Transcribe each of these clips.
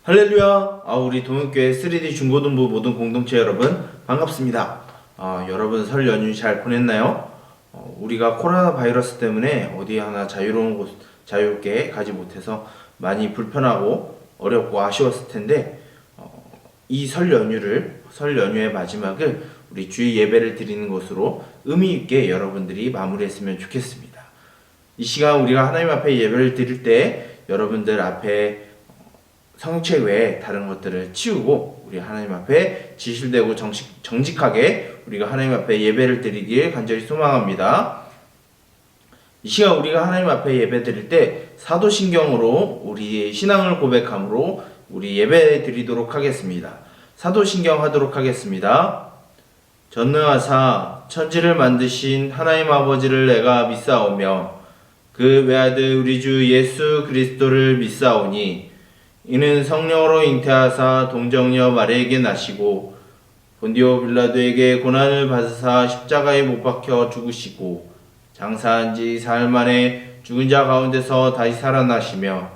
할렐루야! 우리 동역교회 3D 중고등부 모든 공동체 여러분 반갑습니다. 여러분 설 연휴 잘 보냈나요? 우리가 코로나 바이러스 때문에 어디 하나 자유로운 곳, 자유롭게 가지 못해서 많이 불편하고 어렵고 아쉬웠을 텐데 이 설 연휴의 마지막을 우리 주일 예배를 드리는 것으로 의미 있게 여러분들이 마무리했으면 좋겠습니다. 이 시간 우리가 하나님 앞에 예배를 드릴 때 여러분들 앞에 성책 외에 다른 것들을 치우고 우리 하나님 앞에 진실되고 정직하게 우리가 하나님 앞에 예배를 드리길 간절히 소망합니다. 이 시간 우리가 하나님 앞에 예배 드릴 때 사도신경으로 우리의 신앙을 고백함으로 우리 예배 드리도록 하겠습니다. 사도신경 하도록 하겠습니다. 전능하사 천지를 만드신 하나님 아버지를 내가 믿사오며 그 외아들 우리 주 예수 그리스도를 믿사오니 이는 성령으로 잉태하사 동정녀 마리아에게 나시고 본디오 빌라도에게 고난을 받으사 십자가에 못 박혀 죽으시고 장사한 지 사흘 만에 죽은 자 가운데서 다시 살아나시며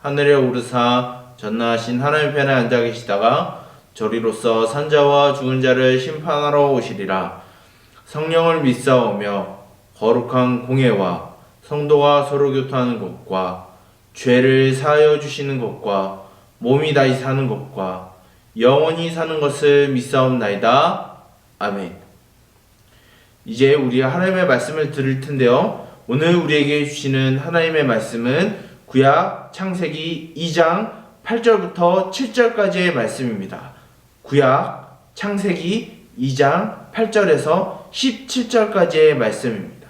하늘에 오르사 전능하신 하나님 편에 앉아 계시다가 저리로서 산자와 죽은 자를 심판하러 오시리라. 성령을 믿사오며 거룩한 공회와 성도가 서로 교통하는 것과 죄를 사하여 주시는 것과 몸이 다시 사는 것과 영원히 사는 것을 믿사옵나이다. 아멘. 이제 우리가 하나님의 말씀을 들을 텐데요. 오늘 우리에게 주시는 하나님의 말씀은 구약 창세기 2장 8절부터 7절까지의 말씀입니다. 구약 창세기 2장 8절에서 17절까지의 말씀입니다.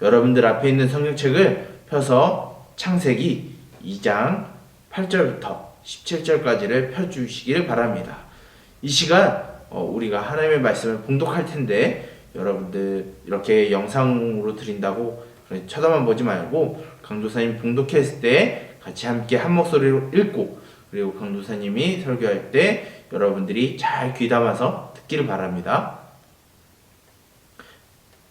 여러분들 앞에 있는 성경책을 펴서 창세기 2장 8절부터 17절까지를 펴주시길 바랍니다. 이 시간 우리가 하나님의 말씀을 봉독할 텐데 여러분들 이렇게 영상으로 드린다고 쳐다만 보지 말고 강도사님 봉독했을 때 같이 함께 한 목소리로 읽고 그리고 강도사님이 설교할 때 여러분들이 잘 귀담아서 듣기를 바랍니다.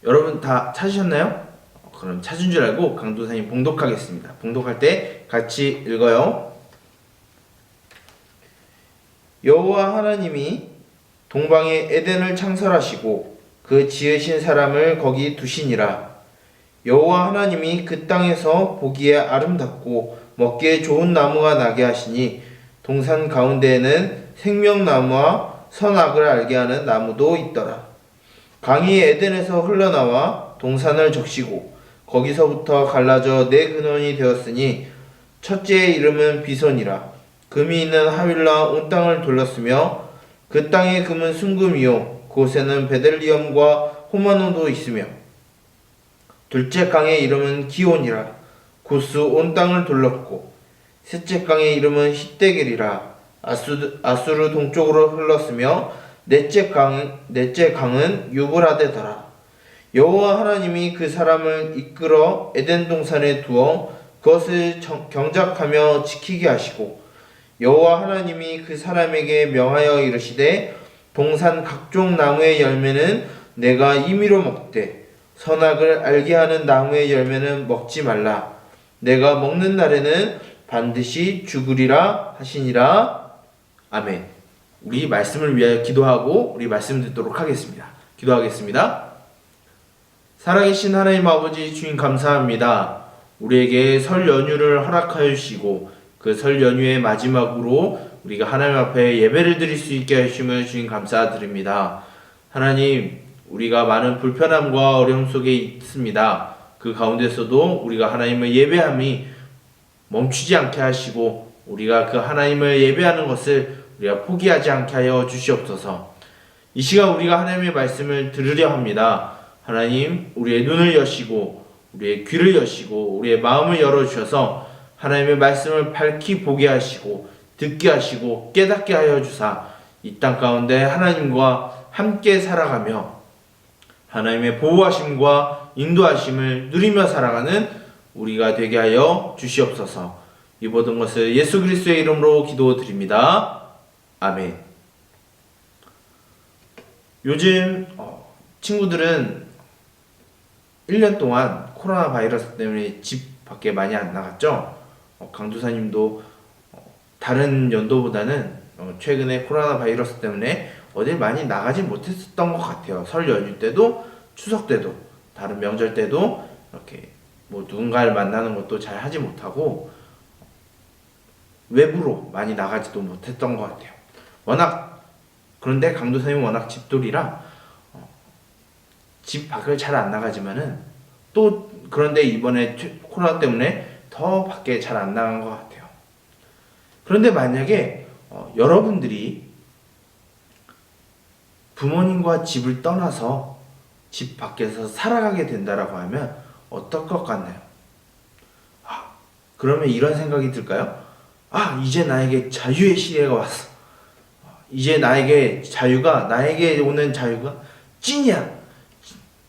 여러분 다 찾으셨나요? 그럼 찾은 줄 알고 강도사님 봉독하겠습니다. 봉독할 때 같이 읽어요. 여호와 하나님이 동방에 에덴을 창설하시고 그 지으신 사람을 거기 두시니라. 여호와 하나님이 그 땅에서 보기에 아름답고 먹기에 좋은 나무가 나게 하시니 동산 가운데에는 생명나무와 선악을 알게 하는 나무도 있더라. 강이 에덴에서 흘러나와 동산을 적시고 거기서부터 갈라져 네 근원이 되었으니 첫째의 이름은 비손이라. 금이 있는 하윌라 온 땅을 둘렀으며 그 땅의 금은 순금이요 그곳에는 베들리엄과 호마노도 있으며 둘째 강의 이름은 기온이라. 고스 온 땅을 둘렀고 셋째 강의 이름은 히데겔이라. 아수르 동쪽으로 흘렀으며 넷째 강은 유브라데더라. 여호와 하나님이 그 사람을 이끌어 에덴 동산에 두어 그것을 경작하며 지키게 하시고 여호와 하나님이 그 사람에게 명하여 이르시되 동산 각종 나무의 열매는 내가 임의로 먹되 선악을 알게 하는 나무의 열매는 먹지 말라. 내가 먹는 날에는 반드시 죽으리라 하시니라. 아멘. 우리 말씀을 위하여 기도하고 우리 말씀 듣도록 하겠습니다. 기도하겠습니다. 살아계신 하나님 아버지 주님 감사합니다. 우리에게 설 연휴를 허락하여 주시고 그 설 연휴의 마지막으로 우리가 하나님 앞에 예배를 드릴 수 있게 하심을 주님 감사드립니다. 하나님, 우리가 많은 불편함과 어려움 속에 있습니다. 그 가운데서도 우리가 하나님을 예배함이 멈추지 않게 하시고 우리가 그 하나님을 예배하는 것을 우리가 포기하지 않게 하여 주시옵소서. 이 시간 우리가 하나님의 말씀을 들으려 합니다. 하나님, 우리의 눈을 여시고 우리의 귀를 여시고 우리의 마음을 열어주셔서 하나님의 말씀을 밝히 보게 하시고 듣게 하시고 깨닫게 하여 주사 이 땅 가운데 하나님과 함께 살아가며 하나님의 보호하심과 인도하심을 누리며 살아가는 우리가 되게 하여 주시옵소서. 이 모든 것을 예수 그리스도의 이름으로 기도드립니다. 아멘. 요즘 친구들은 1년 동안 코로나 바이러스 때문에 집 밖에 많이 안 나갔죠? 강도사님도 다른 연도보다는 최근에 코로나 바이러스 때문에 어딜 많이 나가지 못했었던 것 같아요. 설 연휴 때도 추석 때도 다른 명절 때도 이렇게 뭐 누군가를 만나는 것도 잘 하지 못하고 외부로 많이 나가지도 못했던 것 같아요. 그런데 강도사님은 워낙 집돌이라 집 밖을 잘 안 나가지만은 또 그런데 이번에 코로나 때문에 더 밖에 잘 안 나간 것 같아요. 그런데 만약에 여러분들이 부모님과 집을 떠나서 집 밖에서 살아가게 된다라고 하면 어떨 것 같나요? 그러면 이런 생각이 들까요? 이제 나에게 자유의 시대가 왔어. 이제 나에게 오는 자유가 찐이야.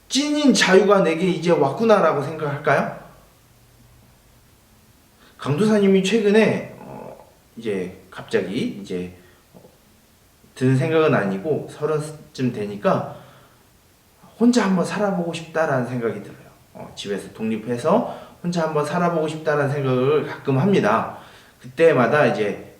찐인 자유가 내게 이제 왔구나라고 생각할까요? 강도사님이 최근에 이제 갑자기 드는 생각은 아니고 30쯤 되니까 혼자 한번 살아보고 싶다라는 생각이 들어요. 집에서 독립해서 혼자 한번 살아보고 싶다라는 생각을 가끔 합니다. 그때마다 이제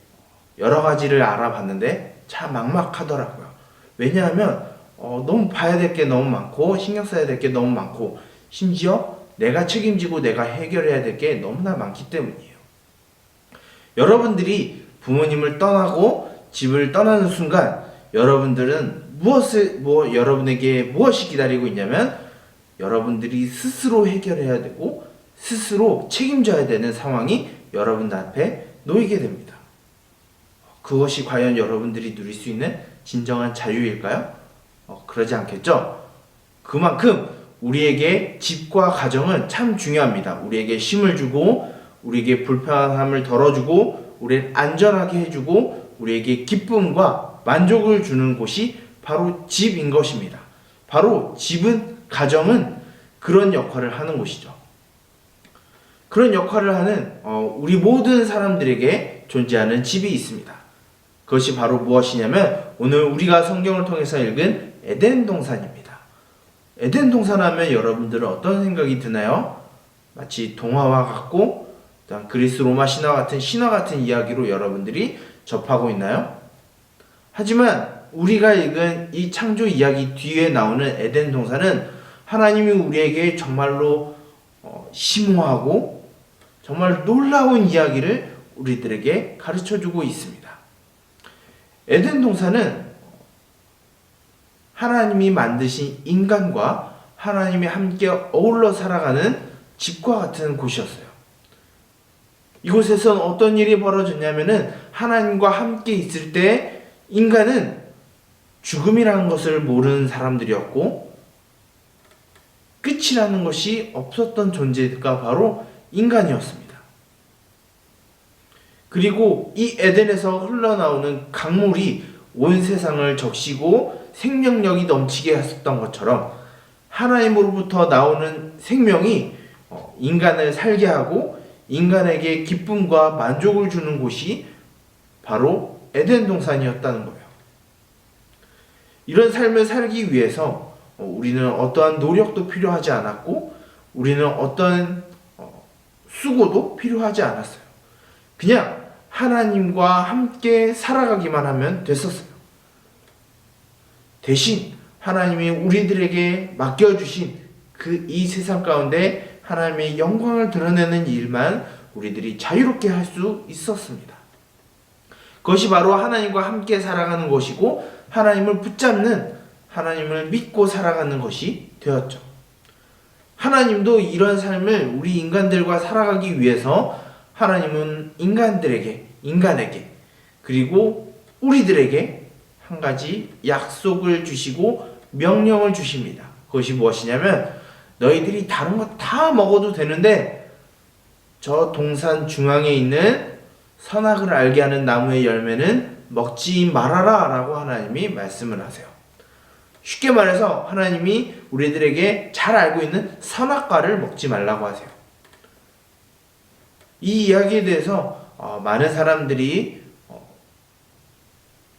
여러 가지를 알아봤는데 참 막막하더라고요. 왜냐하면 너무 봐야 될 게 너무 많고 신경 써야 될 게 너무 많고 심지어 내가 책임지고 내가 해결해야 될 게 너무나 많기 때문이에요. 여러분들이 부모님을 떠나고 집을 떠나는 순간 여러분들은 여러분에게 무엇이 기다리고 있냐면 여러분들이 스스로 해결해야 되고 스스로 책임져야 되는 상황이 여러분들 앞에 놓이게 됩니다. 그것이 과연 여러분들이 누릴 수 있는 진정한 자유일까요? 그러지 않겠죠? 그만큼 우리에게 집과 가정은 참 중요합니다. 우리에게 쉼을 주고 우리에게 불편함을 덜어주고 우리를 안전하게 해주고 우리에게 기쁨과 만족을 주는 곳이 바로 집인 것입니다. 바로 가정은 그런 역할을 하는 곳이죠. 그런 역할을 하는 우리 모든 사람들에게 존재하는 집이 있습니다. 그것이 바로 무엇이냐면 오늘 우리가 성경을 통해서 읽은 에덴 동산입니다. 에덴 동산 하면 여러분들은 어떤 생각이 드나요? 마치 동화와 같고 그리스 로마 신화 같은 이야기로 여러분들이 접하고 있나요? 하지만 우리가 읽은 이 창조 이야기 뒤에 나오는 에덴 동산은 하나님이 우리에게 정말로 심오하고 정말 놀라운 이야기를 우리들에게 가르쳐주고 있습니다. 에덴 동산은 하나님이 만드신 인간과 하나님이 함께 어울러 살아가는 집과 같은 곳이었어요. 이곳에선 어떤 일이 벌어졌냐면은 하나님과 함께 있을 때 인간은 죽음이라는 것을 모르는 사람들이었고 끝이라는 것이 없었던 존재가 바로 인간이었습니다. 그리고 이 에덴에서 흘러나오는 강물이 온 세상을 적시고 생명력이 넘치게 했었던 것처럼 하나님으로부터 나오는 생명이 인간을 살게 하고 인간에게 기쁨과 만족을 주는 곳이 바로 에덴 동산이었다는 거예요. 이런 삶을 살기 위해서 우리는 어떠한 노력도 필요하지 않았고 우리는 어떤 수고도 필요하지 않았어요. 그냥 하나님과 함께 살아가기만 하면 됐었어요. 대신 하나님이 우리들에게 맡겨주신 이 세상 가운데 하나님의 영광을 드러내는 일만 우리들이 자유롭게 할 수 있었습니다. 그것이 바로 하나님과 함께 살아가는 것이고 하나님을 붙잡는 하나님을 믿고 살아가는 것이 되었죠. 하나님도 이런 삶을 우리 인간들과 살아가기 위해서 하나님은 인간에게 그리고 우리들에게 한 가지 약속을 주시고 명령을 주십니다. 그것이 무엇이냐면 너희들이 다른 거 다 먹어도 되는데 저 동산 중앙에 있는 선악을 알게 하는 나무의 열매는 먹지 말아라 라고 하나님이 말씀을 하세요. 쉽게 말해서 하나님이 우리들에게 잘 알고 있는 선악과를 먹지 말라고 하세요. 이 이야기에 대해서 많은 사람들이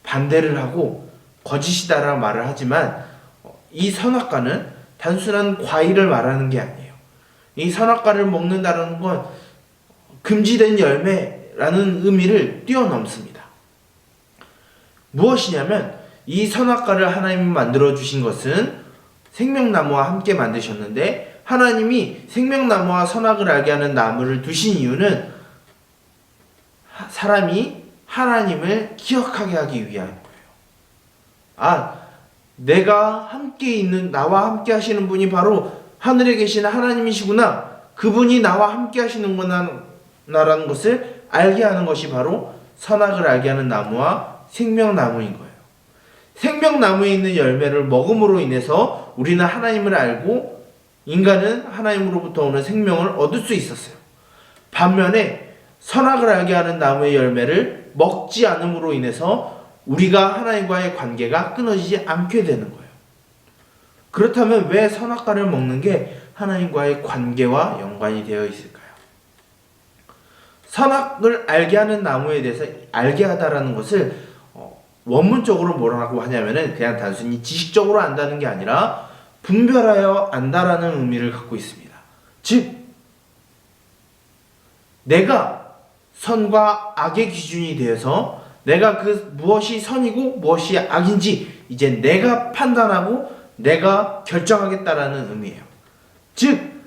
반대를 하고 거짓이다라고 말을 하지만 이 선악과는 단순한 과일을 말하는 게 아니에요. 이 선악과를 먹는다는 건 금지된 열매, 관계라는 의미를 뛰어넘습니다. 무엇이냐면 이 선악과를 하나님이 만들어 주신 것은 생명나무와 함께 만드셨는데, 하나님이 생명나무와 선악을 알게 하는 나무를 두신 이유는 사람이 하나님을 기억하게 하기 위한 거예요. 내가 함께 있는, 나와 함께 하시는 분이 바로 하늘에 계신 하나님이시구나, 그분이 나와 함께 하시는구나라는 것을 알게 하는 것이 바로 선악을 알게 하는 나무와 생명나무인 거예요. 생명나무에 있는 열매를 먹음으로 인해서 우리는 하나님을 알고 인간은 하나님으로부터 오는 생명을 얻을 수 있었어요. 반면에 선악을 알게 하는 나무의 열매를 먹지 않음으로 인해서 우리가 하나님과의 관계가 끊어지지 않게 되는 거예요. 그렇다면 왜 선악과를 먹는 게 하나님과의 관계와 연관이 되어 있을까요? 선악을 알게 하는 나무에 대해서 알게 하다라는 것을 원문적으로 뭐라고 하냐면은 그냥 단순히 지식적으로 안다는 게 아니라 분별하여 안다라는 의미를 갖고 있습니다. 즉, 내가 선과 악의 기준이 되어서 내가 그 무엇이 선이고 무엇이 악인지 이제 내가 판단하고 내가 결정하겠다라는 의미예요. 즉,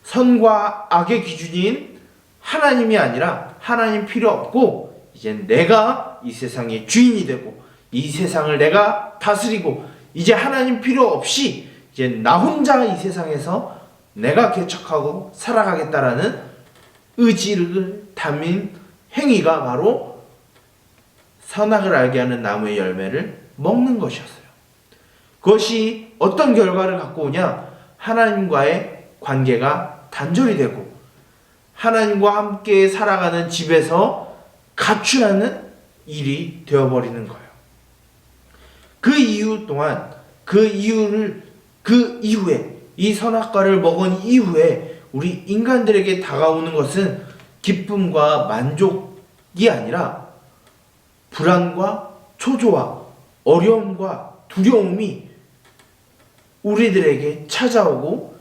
선과 악의 기준인 하나님이 아니라 하나님 필요 없고 이제 내가 이 세상의 주인이 되고 이 세상을 내가 다스리고 이제 하나님 필요 없이 이제 나 혼자 이 세상에서 내가 개척하고 살아가겠다라는 의지를 담은 행위가 바로 선악을 알게 하는 나무의 열매를 먹는 것이었어요. 그것이 어떤 결과를 갖고 오냐? 하나님과의 관계가 단절이 되고 하나님과 함께 살아가는 집에서 가출하는 일이 되어버리는 거예요. 그 이후에 이 선악과를 먹은 이후에 우리 인간들에게 다가오는 것은 기쁨과 만족이 아니라 불안과 초조와 어려움과 두려움이 우리들에게 찾아오고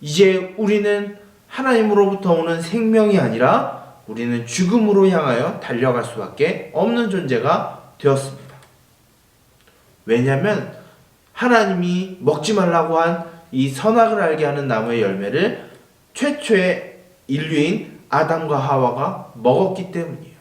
이제 우리는 하나님으로부터 오는 생명이 아니라 우리는 죽음으로 향하여 달려갈 수밖에 없는 존재가 되었습니다. 왜냐하면 하나님이 먹지 말라고 한 이 선악을 알게 하는 나무의 열매를 최초의 인류인 아담과 하와가 먹었기 때문이에요.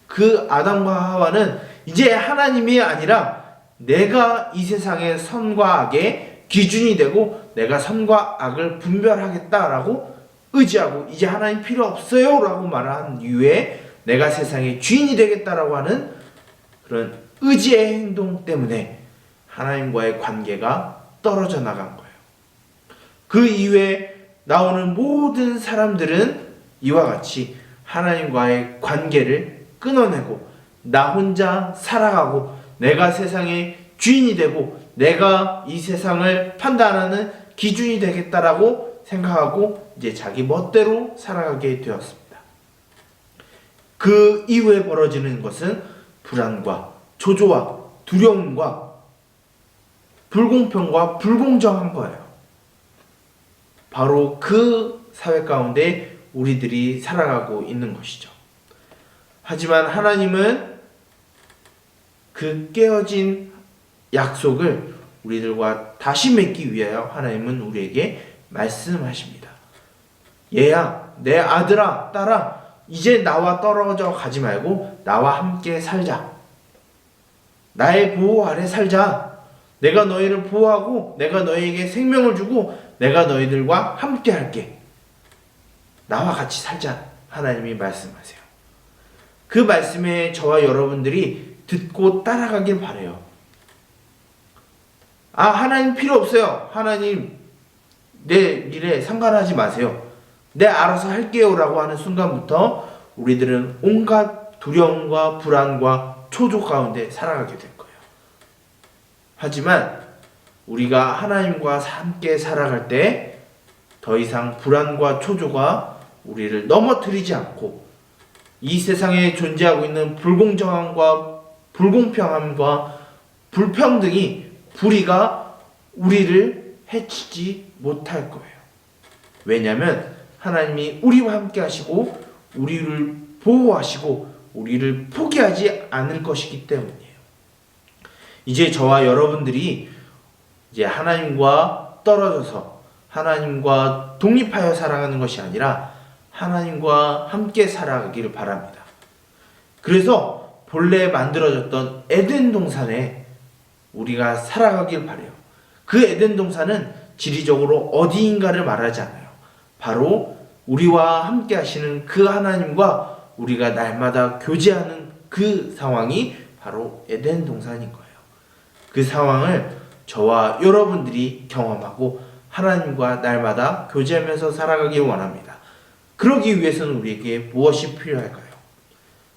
그 아담과 하와는 이제 하나님이 아니라 내가 이 세상의 선과 악의 기준이 되고 내가 선과 악을 분별하겠다라고 의지하고 이제 하나님 필요 없어요 라고 말한 이후에 내가 세상의 주인이 되겠다라고 하는 그런 의지의 행동 때문에 하나님과의 관계가 떨어져 나간 거예요. 그 이후에 나오는 모든 사람들은 이와 같이 하나님과의 관계를 끊어내고 나 혼자 살아가고 내가 세상의 주인이 되고 내가 이 세상을 판단하는 기준이 되겠다라고 생각하고 이제 자기 멋대로 살아가게 되었습니다. 그 이후에 벌어지는 것은 불안과 초조와 두려움과 불공평과 불공정한 거예요. 바로 그 사회 가운데 우리들이 살아가고 있는 것이죠. 하지만 하나님은 그 깨어진 약속을 우리들과 다시 맺기 위하여 하나님은 우리에게 말씀하십니다. 얘야, 내 아들아, 딸아, 이제 나와 떨어져 가지 말고 나와 함께 살자. 나의 보호 아래 살자. 내가 너희를 보호하고 내가 너희에게 생명을 주고 내가 너희들과 함께 할게. 나와 같이 살자. 하나님이 말씀하세요. 그 말씀에 저와 여러분들이 듣고 따라가길 바라요. 하나님 필요 없어요. 하나님 내 일에 상관하지 마세요. 내 알아서 할게요 라고 하는 순간부터 우리들은 온갖 두려움과 불안과 초조 가운데 살아가게 될 거예요. 하지만 우리가 하나님과 함께 살아갈 때 더 이상 불안과 초조가 우리를 넘어뜨리지 않고 이 세상에 존재하고 있는 불공정함과 불공평함과 불평등이 불의가 우리를 해치지 못할 거예요. 왜냐하면 하나님이 우리와 함께 하시고 우리를 보호하시고 우리를 포기하지 않을 것이기 때문이에요. 이제 저와 여러분들이 이제 하나님과 떨어져서 하나님과 독립하여 살아가는 것이 아니라 하나님과 함께 살아가기를 바랍니다. 그래서 본래 만들어졌던 에덴 동산에 우리가 살아가길 바라요. 그 에덴 동산은 지리적으로 어디인가를 말하지 않아요. 바로 우리와 함께 하시는 그 하나님과 우리가 날마다 교제하는 그 상황이 바로 에덴 동산인 거예요. 그 상황을 저와 여러분들이 경험하고 하나님과 날마다 교제하면서 살아가길 원합니다. 그러기 위해서는 우리에게 무엇이 필요할까요?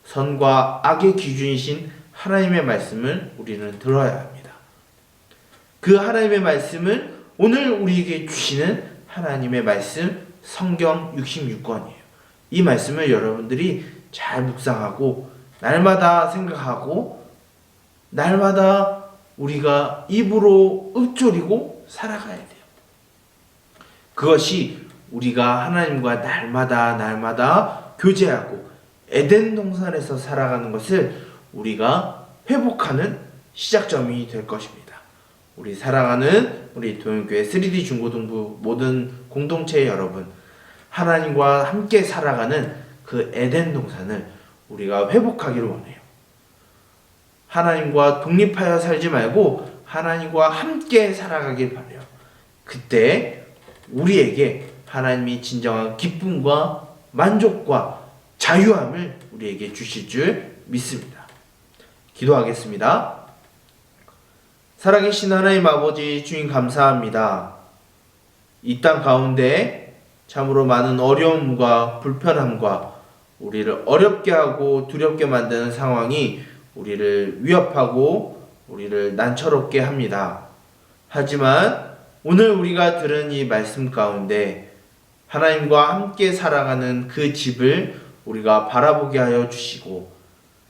선과 악의 기준이신 하나님의 말씀을 우리는 들어야 합니다. 그 하나님의 말씀은 오늘 우리에게 주시는 하나님의 말씀 성경 66권이에요. 이 말씀을 여러분들이 잘 묵상하고 날마다 생각하고 날마다 우리가 입으로 읊조리고 살아가야 돼요. 그것이 우리가 하나님과 날마다 교제하고 에덴 동산에서 살아가는 것을 우리가 회복하는 시작점이 될 것입니다. 우리 사랑하는 우리 동현교회 3D 중고등부 모든 공동체 여러분, 하나님과 함께 살아가는 그 에덴 동산을 우리가 회복하기를 원해요. 하나님과 독립하여 살지 말고 하나님과 함께 살아가길 바라요. 그때 우리에게 하나님이 진정한 기쁨과 만족과 자유함을 우리에게 주실 줄 믿습니다. 기도하겠습니다. 살아계신 하나님 아버지 주님 감사합니다. 이 땅 가운데 참으로 많은 어려움과 불편함과 우리를 어렵게 하고 두렵게 만드는 상황이 우리를 위협하고 우리를 난처롭게 합니다. 하지만 오늘 우리가 들은 이 말씀 가운데 하나님과 함께 살아가는 그 집을 우리가 바라보게 하여 주시고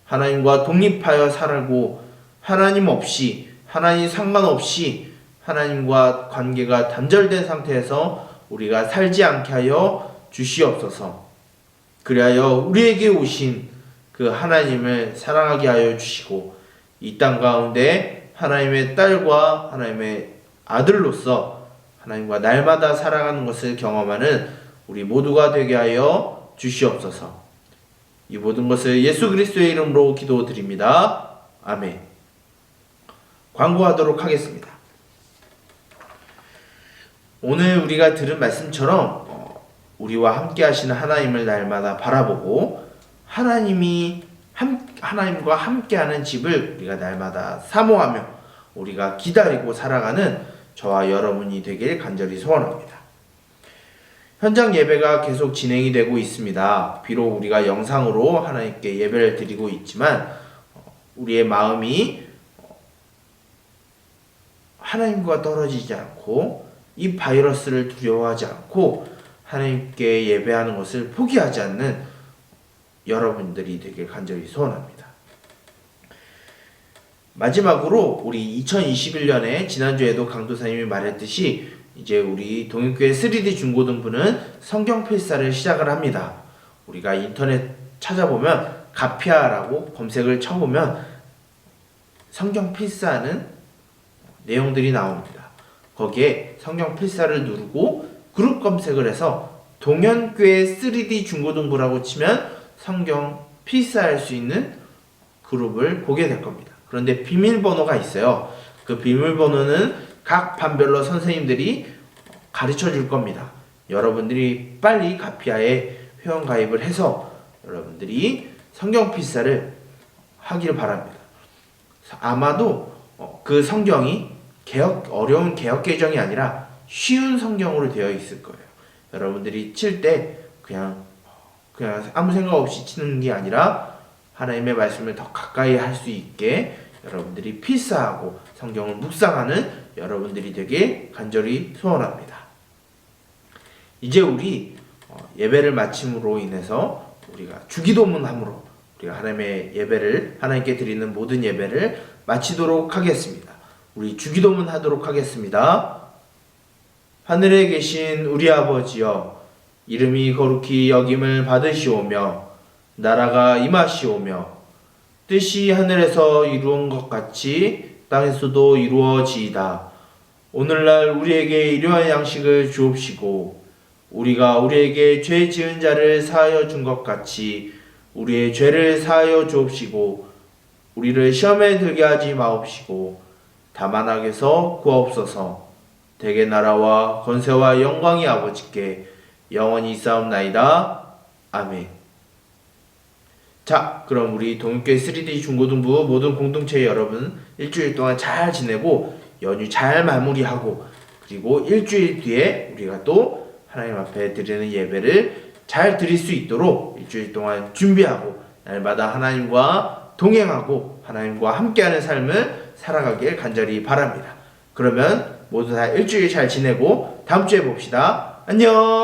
하나님과 독립하여 살고 하나님 없이 하나님 상관없이 하나님과 관계가 단절된 상태에서 우리가 살지 않게 하여 주시옵소서. 그리하여 우리에게 오신 그 하나님을 사랑하게 하여 주시고 이 땅 가운데 하나님의 딸과 하나님의 아들로서 하나님과 날마다 살아가는 것을 경험하는 우리 모두가 되게 하여 주시옵소서. 이 모든 것을 예수 그리스도의 이름으로 기도드립니다. 아멘. 광고하도록 하겠습니다. 오늘 우리가 들은 말씀처럼 우리와 함께 하시는 하나님을 날마다 바라보고 하나님과 함께하는 집을 우리가 날마다 사모하며 우리가 기다리고 살아가는 저와 여러분이 되길 간절히 소원합니다. 현장 예배가 계속 진행이 되고 있습니다. 비록 우리가 영상으로 하나님께 예배를 드리고 있지만 우리의 마음이 하나님과 떨어지지 않고 이 바이러스를 두려워하지 않고 하나님께 예배하는 것을 포기하지 않는 여러분들이 되길 간절히 소원합니다. 마지막으로 우리 2021년에 지난주에도 강도사님이 말했듯이 이제 우리 동현교회 3D 중고등부는 성경 필사를 시작을 합니다. 우리가 인터넷 찾아보면 가피아라고 검색을 쳐보면 성경 필사하는 내용들이 나옵니다. 거기에 성경 필사를 누르고 그룹 검색을 해서 동현교회 3D 중고등부라고 치면 성경 필사할 수 있는 그룹을 보게 될 겁니다. 그런데 비밀번호가 있어요. 그 비밀번호는 각 반별로 선생님들이 가르쳐 줄 겁니다. 여러분들이 빨리 가피아에 회원가입을 해서 여러분들이 성경 필사를 하기를 바랍니다. 아마도 그 성경이 어려운 개역 개정이 아니라 쉬운 성경으로 되어 있을 거예요. 여러분들이 칠 때 그냥 아무 생각 없이 치는 게 아니라 하나님의 말씀을 더 가까이 할 수 있게 여러분들이 필사하고 성경을 묵상하는 여러분들이 되길 간절히 소원합니다. 이제 우리 예배를 마침으로 인해서 우리가 주기도문함으로 우리가 하나님의 예배를 하나님께 드리는 모든 예배를 마치도록 하겠습니다. 우리 주기도문 하도록 하겠습니다. 하늘에 계신 우리 아버지여, 이름이 거룩히 여김을 받으시오며 나라가 임하시오며 뜻이 하늘에서 이루은 것 같이 땅에서도 이루어지이다. 오늘날 우리에게 일용할 양식을 주옵시고 우리가 우리에게 죄 지은 자를 사하여 준 것 같이 우리의 죄를 사하여 주옵시고 우리를 시험에 들게 하지 마옵시고 다만 악에서 구하옵소서. 대개 나라와 권세와 영광이 아버지께 영원히 있사옵나이다. 아멘. 자, 그럼 우리 동육교회 3D 중고등부 모든 공동체 여러분 일주일 동안 잘 지내고 연휴 잘 마무리하고 그리고 일주일 뒤에 우리가 또 하나님 앞에 드리는 예배를 잘 드릴 수 있도록 일주일 동안 준비하고 날마다 하나님과 동행하고 하나님과 함께하는 삶을 살아가길 간절히 바랍니다. 그러면 모두 다 일주일 잘 지내고 다음 주에 봅시다. 안녕.